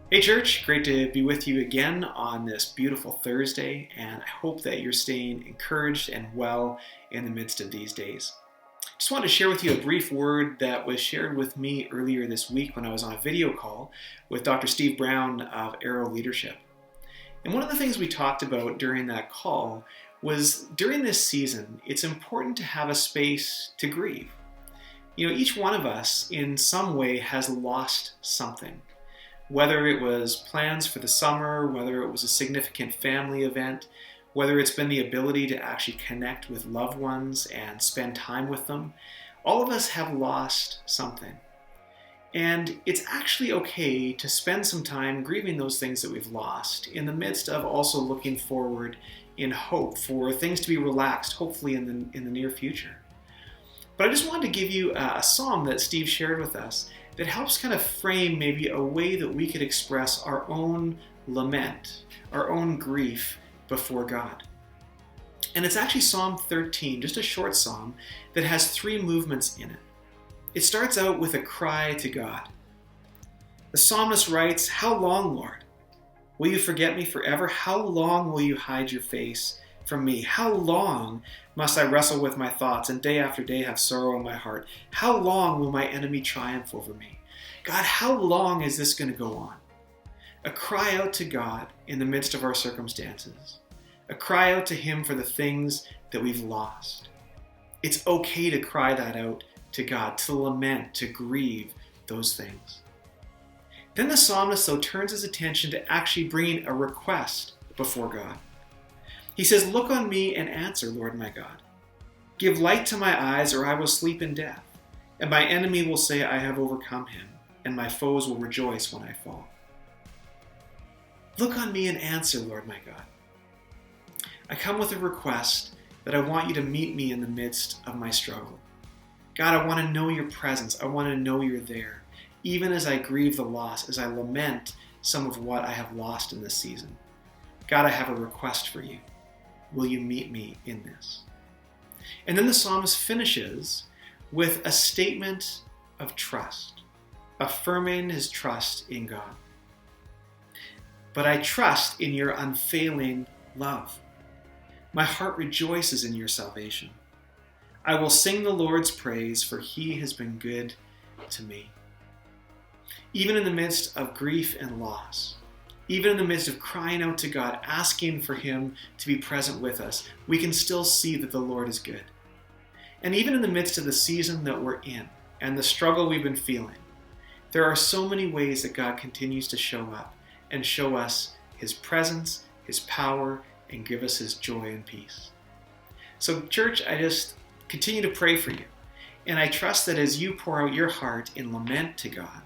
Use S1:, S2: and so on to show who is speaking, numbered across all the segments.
S1: Hey church, great to be with you again on this beautiful Thursday, and I hope that you're staying encouraged and well in the midst of these days. Just wanted to share with you a brief word that was shared with me earlier this week when I was on a video call with Dr. Steve Brown of Arrow Leadership. And one of the things we talked about during that call was during this season, it's important to have a space to grieve. Each one of us in some way has lost something. Whether it was plans for the summer, whether it was a significant family event, whether it's been the ability to actually connect with loved ones and spend time with them, all of us have lost something. And it's actually okay to spend some time grieving those things that we've lost in the midst of also looking forward in hope for things to be relaxed, hopefully in the near future. But I just wanted to give you a psalm that Steve shared with us that helps kind of frame maybe a way that we could express our own lament, our own grief before God. And it's actually Psalm 13, just a short psalm that has 3 movements in it. It starts out with a cry to God. The psalmist writes, "How long, Lord? Will you forget me forever? How long will you hide your face from me? How long must I wrestle with my thoughts and day after day have sorrow in my heart? How long will my enemy triumph over me? God, how long is this going to go on?" A cry out to God in the midst of our circumstances. A cry out to Him for the things that we've lost. It's okay to cry that out to God, to lament, to grieve those things. Then the psalmist, though, turns his attention to actually bringing a request before God. He says, "Look on me and answer, Lord my God. Give light to my eyes, or I will sleep in death. And my enemy will say, I have overcome him, and my foes will rejoice when I fall." Look on me and answer, Lord my God. I come with a request that I want you to meet me in the midst of my struggle. God, I want to know your presence. I want to know you're there, even as I grieve the loss, as I lament some of what I have lost in this season. God, I have a request for you. Will you meet me in this? And then the psalmist finishes with a statement of trust, affirming his trust in God. "But I trust in your unfailing love. My heart rejoices in your salvation. I will sing the Lord's praise, for he has been good to me." Even in the midst of grief and loss, even in the midst of crying out to God, asking for Him to be present with us, we can still see that the Lord is good. And even in the midst of the season that we're in and the struggle we've been feeling, there are so many ways that God continues to show up and show us His presence, His power, and give us His joy and peace. So church, I just continue to pray for you. And I trust that as you pour out your heart in lament to God,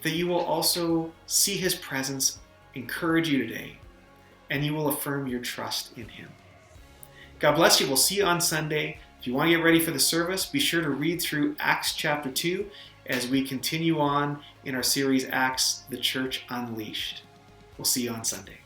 S1: that you will also see His presence encourage you today, and you will affirm your trust in Him. God bless you. We'll see you on Sunday. If you want to get ready for the service, be sure to read through Acts chapter 2 as we continue on in our series, Acts, the Church Unleashed. We'll see you on Sunday.